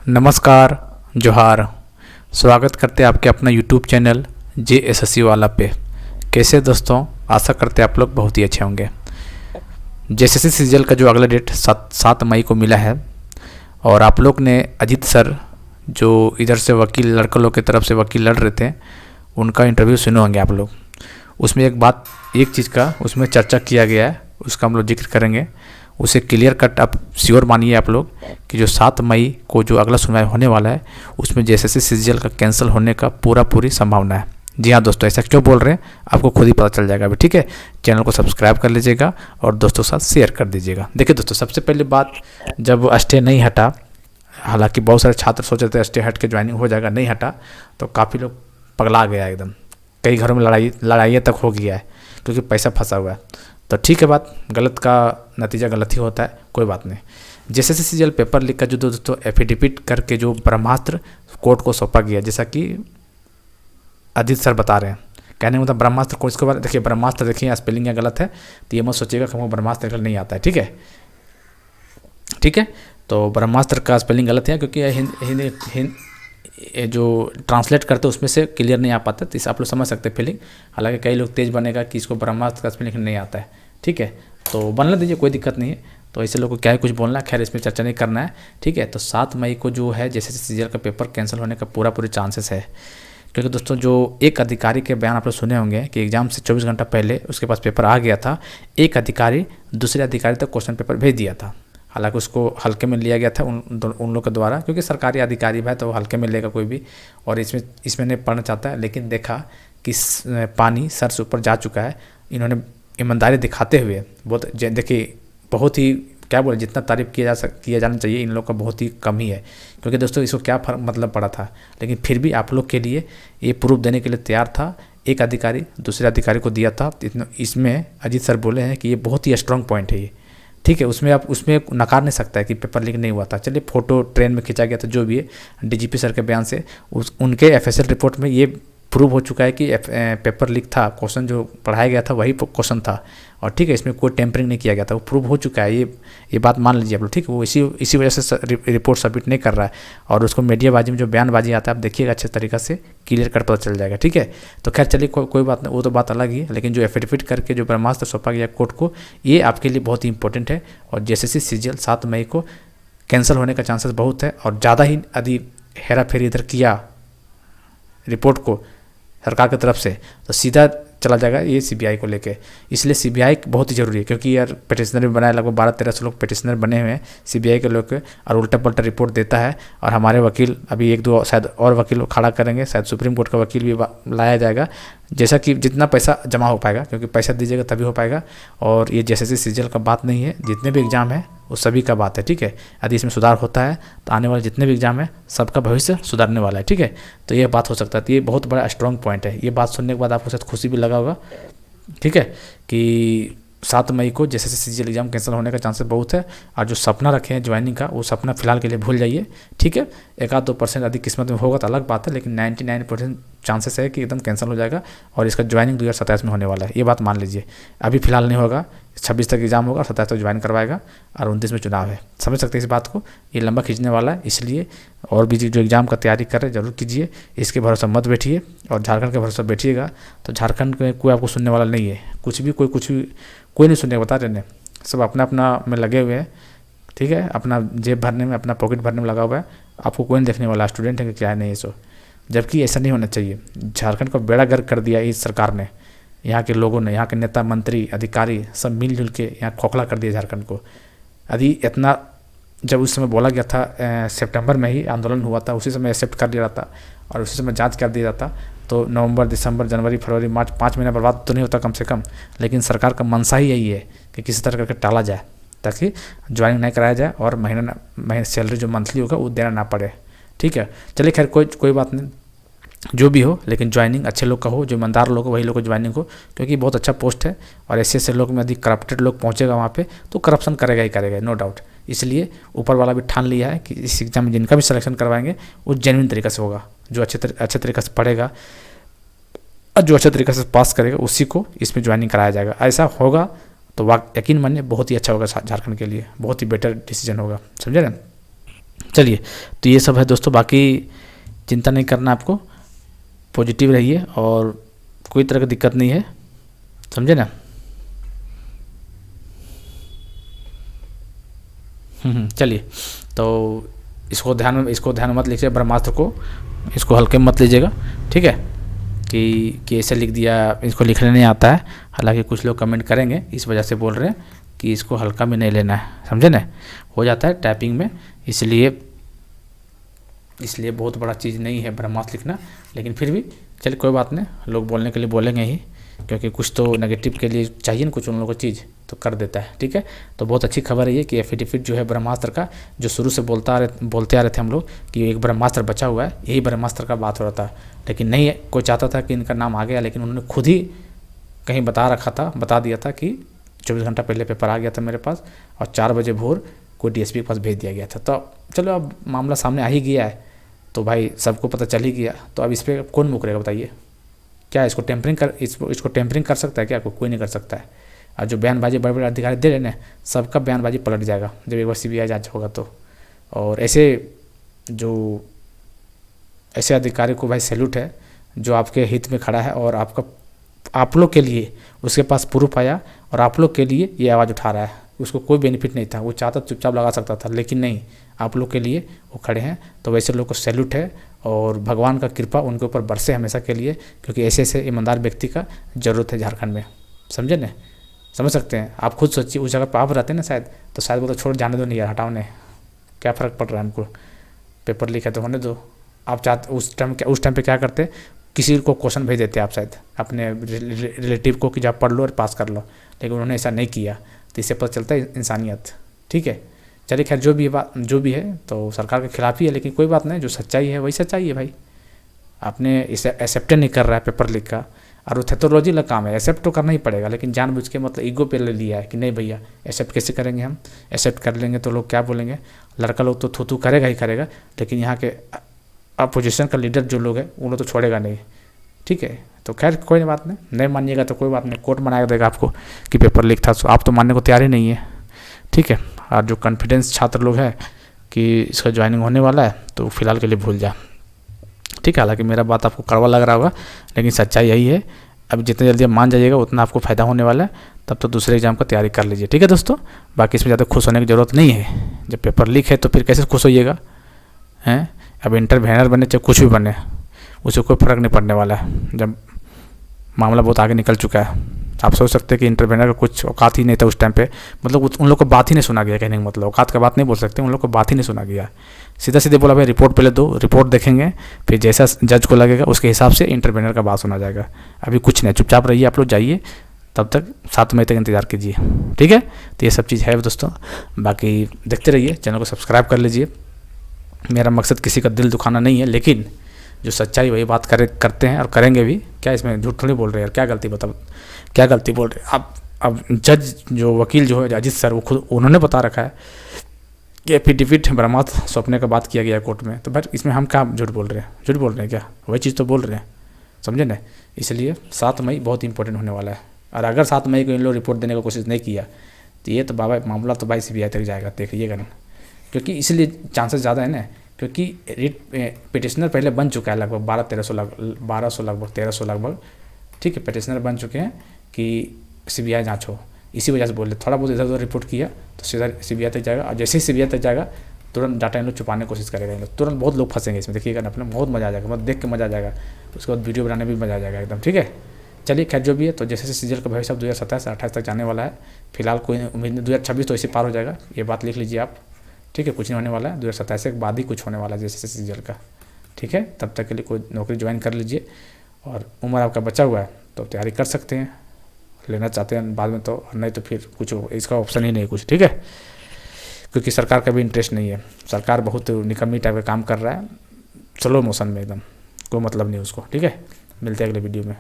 नमस्कार, जोहार। स्वागत करते हैं आपके अपना यूट्यूब चैनल JSSC वाला पे। कैसे दोस्तों, आशा करते हैं आप लोग बहुत ही अच्छे होंगे। JSSC सीजल का जो अगला डेट 7 मई को मिला है और आप लोग ने अजीत सर जो इधर से वकील लड़के लोग की तरफ से वकील लड़ रहे थे उनका इंटरव्यू सुने होंगे आप लोग। उसमें एक चीज़ का उसमें चर्चा किया गया है, उसका हम लोग जिक्र करेंगे। उसे क्लियर कट आप श्योर मानिए आप लोग कि जो 7 मई को जो अगला सुनवाई होने वाला है उसमें JSSC सीजीएल का कैंसिल होने का पूरी संभावना है। जी हाँ दोस्तों, ऐसा क्यों बोल रहे हैं आपको खुद ही पता चल जाएगा अभी, ठीक है। चैनल को सब्सक्राइब कर लीजिएगा और दोस्तों के साथ शेयर कर दीजिएगा। देखिए दोस्तों, सबसे पहले बात, जब स्टे नहीं हटा, हालांकि बहुत सारे छात्र सोच रहे थे स्टे हट के ज्वाइनिंग हो जाएगा, नहीं हटा तो काफ़ी लोग पगला गया एकदम। कई घरों में लड़ाइयाँ तक हो गया है क्योंकि पैसा फंसा हुआ है। तो ठीक है, बात गलत का नतीजा गलत ही होता है, कोई बात नहीं। JSSC सीजीएल पेपर लीक का जो दोस्तों एफिडेविट करके जो ब्रह्मास्त्र कोर्ट को सौंपा गया, जैसा कि अजीत सर बता रहे हैं, कहने मतलब ब्रह्मास्त्र कोर्ट के बारे देखिए, ब्रह्मास्त्र देखिए स्पेलिंग या गलत है तो ये मत सोचिएगा कि हमको ब्रह्मास्त्र निकल नहीं आता है, ठीक है। ठीक है, तो ब्रह्मास्त्र का स्पेलिंग गलत है क्योंकि ये जो ट्रांसलेट करते हैं उसमें से क्लियर नहीं आ पाता, तो इसे आप लोग समझ सकते हैं फीलिंग। हालांकि कई लोग तेज बनेगा कि इसको ब्रह्मास्त्र का स्पेलिंग नहीं आता है, ठीक है, तो बनने दीजिए, कोई दिक्कत नहीं है। तो ऐसे लोगों को क्या है कुछ बोलना है, खैर इसमें चर्चा नहीं करना है, ठीक है। तो 7 मई को जो है JSSC सीजीएल का पेपर कैंसिल होने का पूरे चांसेस है, क्योंकि दोस्तों जो एक अधिकारी के बयान आप लोग सुने होंगे कि एग्जाम से 24 घंटा पहले उसके पास पेपर आ गया था, एक अधिकारी दूसरे अधिकारी तक क्वेश्चन पेपर भेज दिया था। हालांकि उसको हल्के में लिया गया था उन लोग के द्वारा, क्योंकि सरकारी अधिकारी है तो हल्के में लेगा कोई भी, और इसमें नहीं पढ़ना चाहता है। लेकिन देखा कि पानी सर से ऊपर जा चुका है। इन्होंने ईमानदारी दिखाते हुए देखिए, बहुत ही क्या बोले, जितना तारीफ़ किया जाना चाहिए इन लोग का बहुत ही कम ही है, क्योंकि दोस्तों इसको क्या मतलब पड़ा था। लेकिन फिर भी आप लोग के लिए ये प्रूफ देने के लिए तैयार था। एक अधिकारी दूसरे अधिकारी को दिया था, इसमें अजीत सर बोले हैं कि ये बहुत ही स्ट्रॉन्ग पॉइंट है ये, ठीक है। उसमें नकार नहीं सकता है कि पेपर लीक नहीं हुआ था। चलिए, फोटो ट्रेन में खींचा गया था, जो भी है, DGP सर के बयान से उनके FSL रिपोर्ट में ये प्रूव हो चुका है कि पेपर लीक था, क्वेश्चन जो पढ़ाया गया था वही क्वेश्चन था, और ठीक है, इसमें कोई टेम्परिंग नहीं किया गया था, वो प्रूव हो चुका है। ये बात मान लीजिए आप लोग, ठीक है। वो इसी वजह से रिपोर्ट सबमिट नहीं कर रहा है, और उसको मीडियाबाजी में जो बयानबाजी आता है आप देखिएगा, अच्छे तरीके से क्लियर कर पता चल जाएगा, ठीक है। तो खैर चलिए, कोई बात नहीं, वो तो बात अलग ही है। लेकिन जो एफिडेविट करके जो ब्रह्मास्त्र सौंपा गया कोर्ट को, ये आपके लिए बहुत ही इंपॉर्टेंट है। और JSSC सीजीएल 7 मई को कैंसिल होने का चांसेस बहुत है, और ज़्यादा ही यदि हेरा फेरी इधर किया रिपोर्ट को सरकार की तरफ से, तो सीधा चला जाएगा ये CBI को लेके। इसलिए CBI बहुत ही ज़रूरी है, क्योंकि यार पिटिशनर भी बनाए, लगभग 12-13 लोग पिटिशनर बने हुए हैं CBI के लोग, और उल्टा पल्टा रिपोर्ट देता है। और हमारे वकील अभी 1-2 शायद और वकील खड़ा करेंगे, शायद सुप्रीम कोर्ट का वकील भी लाया जाएगा, जैसा कि जितना पैसा जमा हो पाएगा, क्योंकि पैसा दीजिएगा तभी हो पाएगा। और ये JSSC सीजीएल का बात नहीं है, जितने भी एग्जाम है वो सभी का बात है, ठीक है। यदि इसमें सुधार होता है तो आने वाले जितने भी एग्जाम है सबका भविष्य सुधारने वाला है, ठीक है। तो ये बात हो सकता है, तो ये बहुत बड़ा स्ट्रॉन्ग पॉइंट है। ये बात सुनने के बाद आपको शायद खुशी भी लगा होगा, ठीक है, कि 7 मई को JSSC सीजीएल एग्जाम कैंसिल होने का चांसेस बहुत है। और जो सपना रखे हैं ज्वाइनिंग का, वो सपना फिलहाल के लिए भूल जाइए, ठीक है। 1-2% अधिक किस्मत में होगा तो अलग बात है, लेकिन 99% चांसेस है कि एकदम कैंसिल हो जाएगा, और इसका ज्वाइनिंग 2027 में होने वाला है, ये बात मान लीजिए। अभी फिलहाल नहीं होगा, 26 तक एग्जाम होगा, 27 तक ज्वाइन करवाएगा, और 29 में चुनाव है। समझ सकते हैं इस बात को, ये लंबा खींचने वाला है। इसलिए और भी जो एग्ज़ाम का तैयारी कर रहे हैं जरूर कीजिए, इसके भरोसा मत बैठिए। और झारखंड के भरोसा बैठिएगा तो झारखंड में कोई आपको सुनने वाला नहीं है, कोई नहीं सुनने बता रहे हैं, सब अपना में लगे हुए हैं, ठीक है। अपना जेब भरने में, अपना पॉकेट भरने में लगा हुआ है, आपको कोई नहीं देखने वाला स्टूडेंट है कि क्या है नहीं है सो। जबकि ऐसा नहीं होना चाहिए। झारखंड को बेड़ा गर्क कर दिया इस सरकार ने, यहाँ के लोगों ने, यहाँ के नेता मंत्री अधिकारी सब मिलजुल के यहाँ खोखला कर दिया झारखंड को। यदि इतना जब उस समय बोला गया था, सितंबर में ही आंदोलन हुआ था, उसी समय एक्सेप्ट कर लिया जाता और उसी समय जांच कर दिया जाता, तो नवंबर, दिसंबर, जनवरी, फरवरी, मार्च 5 महीना बर्बाद तो नहीं होता कम से कम। लेकिन सरकार का मंशा ही यही है कि किसी तरह करके टाला जाए, ताकि ज्वाइनिंग नहीं कराया जाए और महीना सैलरी जो मंथली होगा वो देना ना पड़े, ठीक है। चलिए खैर, कोई बात नहीं, जो भी हो, लेकिन ज्वाइनिंग अच्छे लोग का हो, जो ईमानदार लोग हो वही लोग को ज्वाइनिंग हो, क्योंकि बहुत अच्छा पोस्ट है। और ऐसे लोग में यदि करप्टेड लोग पहुंचेगा वहाँ पे तो करप्शन करेगा ही करेगा, नो डाउट। इसलिए ऊपर वाला भी ठान लिया है कि इस एग्जाम में जिनका भी सिलेक्शन करवाएंगे वो जेन्युइन तरीके से होगा, जो अच्छे तरीके से पढ़ेगा और जो अच्छे तरीके से पास करेगा उसी को इसमें ज्वाइनिंग कराया जाएगा। ऐसा होगा तो यकीन मानिए बहुत ही अच्छा होगा झारखंड के लिए, बहुत ही बेटर डिसीजन होगा, समझे ना। चलिए, तो ये सब है दोस्तों, बाकी चिंता नहीं करना आपको, पॉजिटिव रहिए और कोई तरह की दिक्कत नहीं है, समझे ना। चलिए, तो इसको ध्यान में मत लीजिए, ब्रह्मास्त्र को इसको हल्के में मत लीजिएगा, ठीक है, कि ऐसे लिख दिया, इसको लिखने नहीं आता है। हालांकि कुछ लोग कमेंट करेंगे, इस वजह से बोल रहे हैं कि इसको हल्का में नहीं लेना है, समझे ना, हो जाता है टाइपिंग में, इसलिए बहुत बड़ा चीज़ नहीं है ब्रह्मास्त्र लिखना। लेकिन फिर भी चलिए कोई बात नहीं, लोग बोलने के लिए बोलेंगे ही, क्योंकि कुछ तो नेगेटिव के लिए चाहिए ना कुछ उन लोगों को चीज़, तो कर देता है, ठीक है। तो बहुत अच्छी खबर है ये कि एफिडेविट जो है ब्रह्मास्त्र का, जो शुरू से बोलते आ रहे थे हम लोग कि एक ब्रह्मास्त्र बचा हुआ है, यही ब्रह्मास्त्र का बात हो रहा था। लेकिन नहीं, कोई चाहता था कि इनका नाम आ गया, लेकिन उन्होंने खुद ही कहीं बता दिया था कि 24 घंटा पहले पेपर आ गया था मेरे पास, और 4 बजे भोर कोई डीएसपी के पास भेज दिया गया था। तो चलो, अब मामला सामने आ ही गया है, तो भाई सबको पता चल ही गया, तो अब इस पर कौन मुकरेगा बताइए। क्या इसको टेम्परिंग कर सकता है क्या? कोई नहीं कर सकता है। और जो बयानबाजी बड़े बड़े अधिकारी दे रहे हैं, सबका बयानबाजी पलट जाएगा जब एक बार सीबीआई जांच होगा तो। और ऐसे अधिकारी को भाई सैल्यूट है, जो आपके हित में खड़ा है और आप लोग के लिए उसके पास प्रूफ आया और आप लोग के लिए ये आवाज़ उठा रहा है। उसको कोई बेनिफिट नहीं था, वो चाहता चुपचाप लगा सकता था, लेकिन नहीं, आप लोग के लिए वो खड़े हैं। तो वैसे लोग को सैल्यूट है, और भगवान का कृपा उनके ऊपर बरसे हमेशा के लिए, क्योंकि ऐसे ईमानदार व्यक्ति का ज़रूरत है झारखंड में, समझे ना। समझ सकते हैं आप, खुद सोचिए, उस जगह पर आप रहते हैं ना शायद, तो शायद वो तो छोड़ जाने दो, नहीं यार हटाओ ने, क्या फ़र्क पड़ रहा है हमको, पेपर लीक है तो होने दो। आप चाहते उस टाइम पे क्या करते, किसी को क्वेश्चन भेज देते आप शायद अपने रिलेटिव को कि जा पढ़ लो और पास कर लो, लेकिन उन्होंने ऐसा नहीं किया। तो इससे पता चलता है इंसानियत, ठीक है। चलिए खैर, जो भी है तो सरकार के खिलाफ ही है, लेकिन कोई बात नहीं, जो सच्चाई है वही सच्चाई है भाई। आपने इसे एक्सेप्ट नहीं कर रहा है पेपर लीक का, और वो थेटोलॉजी वाला काम है, एक्सेप्ट तो करना ही पड़ेगा, लेकिन जानबूझ के मतलब ईगो पे ले लिया है कि नहीं भैया एक्सेप्ट कैसे करेंगे हम, एक्सेप्ट कर लेंगे तो लोग क्या बोलेंगे। लड़का लोग तो थू करेगा ही करेगा, लेकिन यहाँ के अपोजिशन का लीडर जो लोग हैं उन लोग तो छोड़ेगा नहीं, ठीक है। तो खैर कोई बात नहीं मानिएगा तो कोई बात नहीं, कोर्ट मना देगा आपको कि पेपर लीक था, तो आप तो मानने को तैयार ही नहीं है, ठीक है। और जो कॉन्फिडेंस छात्र लोग हैं कि इसका ज्वाइनिंग होने वाला है, तो फिलहाल के लिए भूल जा, ठीक है। हालांकि मेरा बात आपको कड़वा लग रहा होगा, लेकिन सच्चाई यही है। अब जितने जल्दी आप मान जाइएगा उतना आपको फ़ायदा होने वाला है, तब तो दूसरे एग्जाम का तैयारी कर लीजिए, ठीक है दोस्तों। बाकी इसमें ज़्यादा खुश होने की ज़रूरत नहीं है, जब पेपर लीक है तो फिर कैसे खुश होइएगा, हैं। अब इंटरवेनर बने चाहे कुछ भी बने, उसे कोई फ़र्क नहीं पड़ने वाला है, जब मामला बहुत आगे निकल चुका है। आप सोच सकते हैं कि इंटरवेनर का कुछ औकात ही नहीं था उस टाइम पे, मतलब उन लोग को बात ही नहीं सुना गया, कहने का मतलब औकात का बात नहीं बोल सकते, उन लोग को बात ही नहीं सुना गया। सीधे बोला भाई रिपोर्ट पहले दो, रिपोर्ट देखेंगे, फिर जैसा जज को लगेगा उसके हिसाब से इंटरवेनर का बात सुना जाएगा। अभी कुछ नहीं, चुपचाप रहिए, आप लोग जाइए, तब तक 7 मई तक इंतज़ार कीजिए, ठीक है। तो ये सब चीज़ है दोस्तों, बाकी देखते रहिए, चैनल को सब्सक्राइब कर लीजिए। मेरा मकसद किसी का दिल दुखाना नहीं है, लेकिन जो सच्चाई वही बात करते हैं और करेंगे भी। क्या इसमें झूठ थोड़ी बोल रहे हैं यार, क्या गलती बोल रहे हैं आप। अब जज जो वकील जो है अजीत सर, वो खुद उन्होंने बता रखा है कि एफिडेविट ब्रह्मास्त्र सौंपने का बात किया गया है कोर्ट में, तो भाई इसमें हम क्या झूठ बोल रहे हैं क्या, वही चीज़ तो बोल रहे हैं, समझे ना। इसलिए 7 मई बहुत इंपॉर्टेंट होने वाला है, और अगर 7 मई को इन लोग रिपोर्ट देने की कोशिश नहीं किया तो ये तो बाबा मामला तो भाई सीबीआई तक जाएगा, देखिएगा ना। क्योंकि इसलिए चांसेस ज़्यादा है ना, क्योंकि रिट पिटिशनर पहले बन चुका है लगभग 1200 लगभग 1300 लगभग, ठीक है, पिटिशनर बन चुके हैं कि सीबीआई जांच हो। इसी वजह से बोल रहे, थोड़ा बहुत इधर उधर रिपोर्ट किया तो सीधा सीबीआई तक जाएगा, और जैसे ही सीबीआई तक जाएगा तुरंत डाटा इन लोग छुपाने की कोशिश करेगा, इन लोग तुरंत। बहुत लोग फंसेंगे इसमें, देखिएगा ना, अपना बहुत मजा आ जाएगा, मतलब देख के मजा आ जाएगा, उसके बाद वीडियो बनाने में भी मजा आ जाएगा एकदम, ठीक है। चलिए खैर जो भी है, तो जैसे सीजल का भविष्य 2027 से 28 तक जाने वाला है। फिलहाल कोई उम्मीद नहीं, 2026 तो ऐसे पार हो जाएगा, ये बात लिख लीजिए आप, ठीक है। कुछ नहीं होने वाला है, 2027 के बाद ही कुछ होने वाला है जैसे सीजल का, ठीक है। तब तक के लिए कोई नौकरी ज्वाइन कर लीजिए, और उम्र आपका बचा हुआ है तो तैयारी कर सकते हैं, लेना चाहते हैं बाद में तो, नहीं तो फिर कुछ इसका ऑप्शन ही नहीं कुछ, ठीक है। क्योंकि सरकार का भी इंटरेस्ट नहीं है, सरकार बहुत निकम्मी टाइप का काम कर रहा है, स्लो मोशन में एकदम, कोई मतलब नहीं उसको, ठीक है। मिलते हैं अगले वीडियो में।